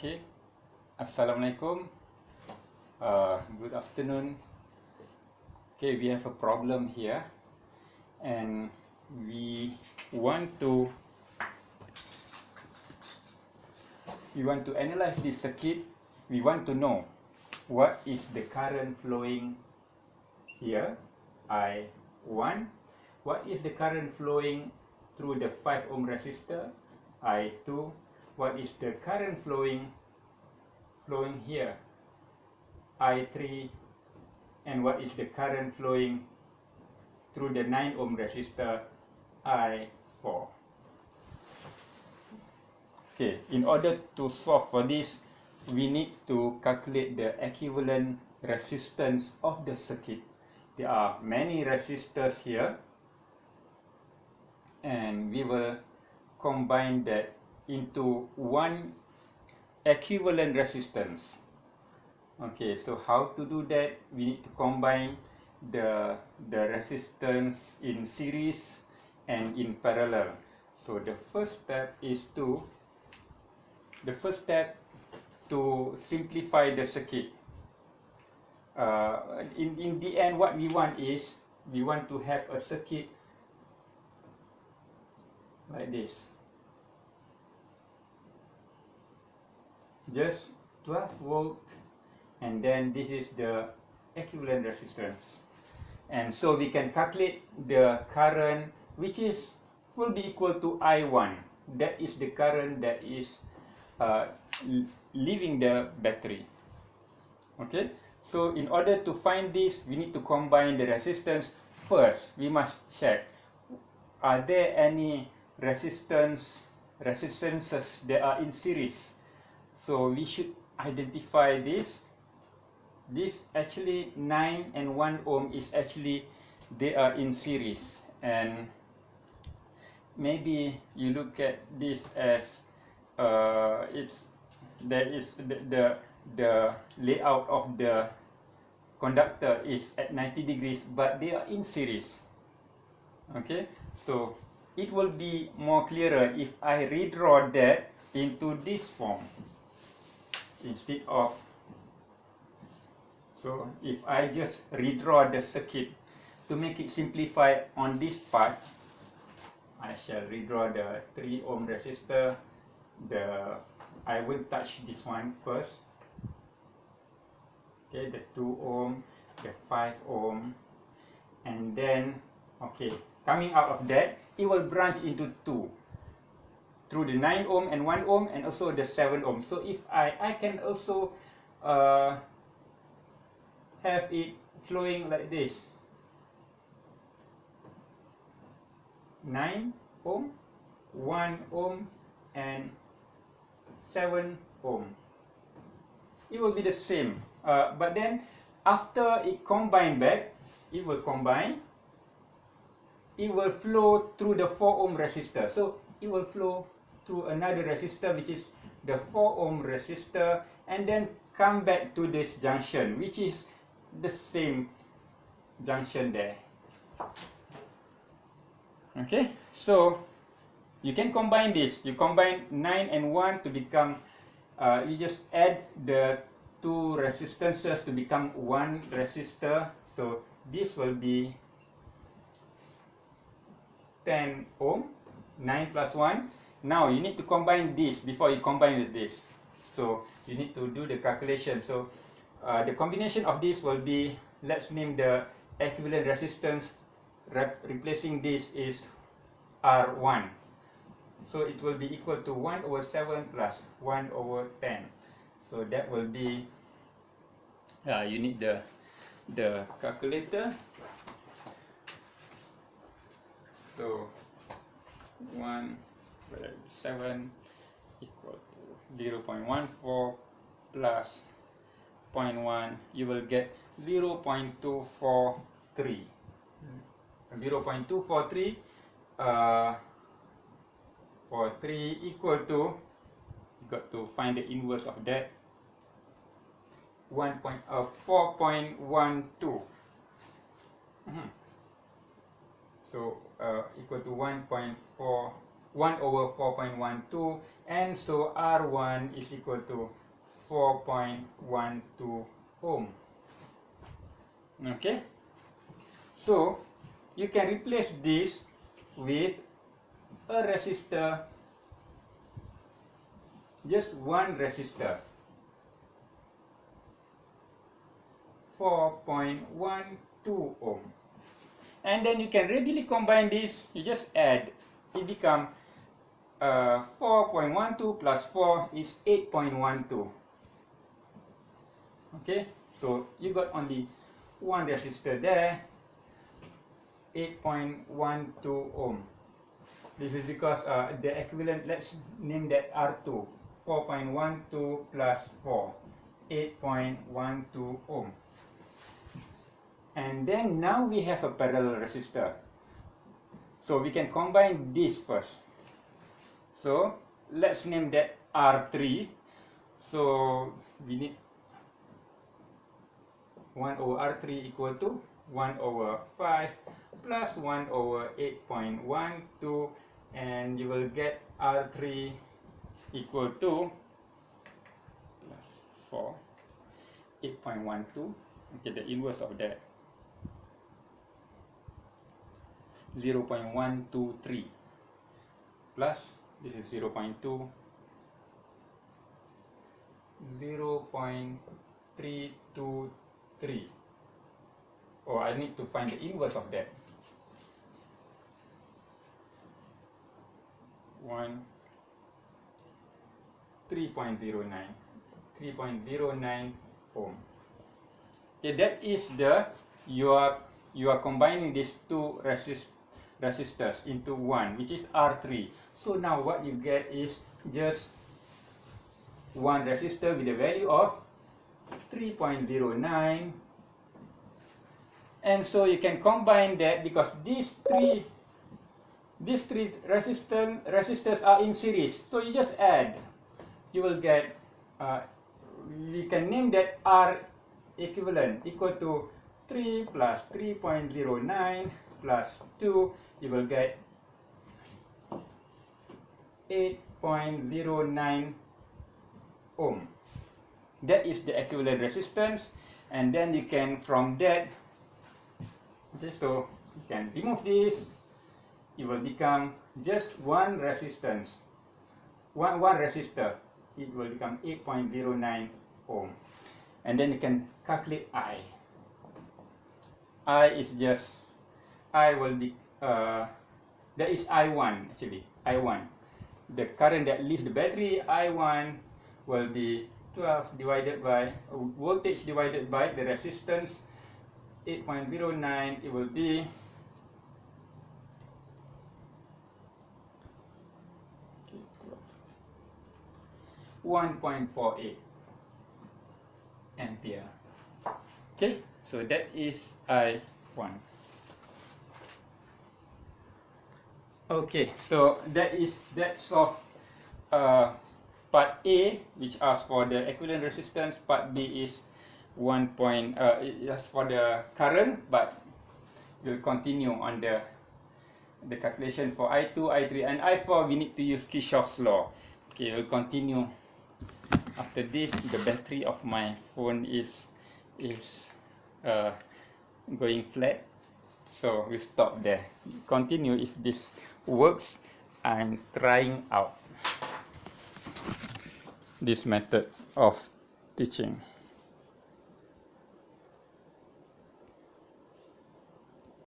Okay, Assalamualaikum. Good afternoon. Okay, we have a problem here, and we want to analyze this circuit. We want to know what is the current flowing here, I1. What is the current flowing through the 5 ohm resistor, I2. What is the current flowing here, I3, and what is the current flowing through the 9 ohm resistor, I4. Okay, in order to solve for this, we need to calculate the equivalent resistance of the circuit. There are many resistors here, and we will combine that into one equivalent resistance. Okay, so how to do that? We need to combine the resistance in series and in parallel. So the first step to simplify the circuit. In the end, what we want is we want to have a circuit like this. Just 12 volt, and then this is the equivalent resistance, and so we can calculate the current, which will be equal to I1. That is the current that is leaving the battery. Okay, so in order to find this, we need to combine the resistance. First, we must check, are there any resistances that are in series. So we should identify this. This actually 9 and 1 ohm is actually, they are in series, and maybe you look at this as there is the layout of the conductor is at 90 degrees, but they are in series. Okay, so it will be more clearer if I redraw that into this form instead of. So if I just redraw the circuit to make it simplify on this part, I shall redraw the 3 ohm resistor. I will touch this one first. Okay, the 2 ohm, the 5 ohm, and then okay, coming out of that, it will branch into 2 through the 9 ohm and 1 ohm, and also the 7 ohm. So if I can also have it flowing like this, 9 ohm, 1 ohm, and 7 ohm. It will be the same, but then after it combine back, it will flow through the 4 ohm resistor. So it will flow through another resistor, which is the 4 ohm resistor, and then come back to this junction, which is the same junction there. Okay, so you can combine this. You combine 9 and 1 to become, you just add the 2 resistances to become 1 resistor. So this will be 10 ohm, 9 plus 1. Now you need to combine this before you combine with this. So you need to do the calculation. So the combination of this will be, let's name the equivalent resistance, replacing this is R1. So it will be equal to 1 over 7 plus 1 over 10. So that will be, you need the calculator. So 7 equal to 0.14 plus 0.1, you will get 0.243. 0.243 for 3 equal to, you got to find the inverse of that, 4.12. So equal to 1.4 1 over 4.12, and so R1 is equal to 4.12 ohm. Okay, so you can replace this with a resistor, just one resistor, 4.12 ohm. And then you can readily combine this. You just add, it becomes 4.12 plus 4 is 8.12. Okay, so you got only one resistor there, 8.12 ohm. This is because the equivalent, let's name that R2, 4.12 plus 4, 8.12 ohm. And then now we have a parallel resistor. So we can combine this first. So let's name that R3. So we need 1 over R3 equal to 1 over 5 plus 1 over 8.12, and you will get R3 equal to plus 4, 8.12, okay, the inverse of that, 0.123 plus, this is 0.2, 0.323. Oh, I need to find the inverse of that. 3.09 ohm. Okay, that is the, you are combining these two resistors into one, which is R3. So now what you get is just one resistor with a value of 3.09, and so you can combine that because these three resistors are in series. So you just add, you will get, we can name that R equivalent equal to 3 plus 3.09 plus 2, you will get 8.09 ohm. That is the equivalent resistance, and then you can, from that, okay, so you can remove this, it will become just one resistance, one resistor, it will become 8.09 ohm. And then you can calculate I. I is just, I will be, that is I1 actually, I1. The current that leaves the battery, I1 will be 12 divided by, voltage divided by the resistance, 8.09, it will be 1.48 ampere. Okay, so that is I1. Okay, so that solves part A, which asks for the equivalent resistance. Part B is just for the current, but we'll continue on the calculation for I2, I3, and I4. We need to use Kirchhoff's law. Okay, we'll continue after this. The battery of my phone is going flat, so we stop there. Continue if this works. I'm trying out this method of teaching.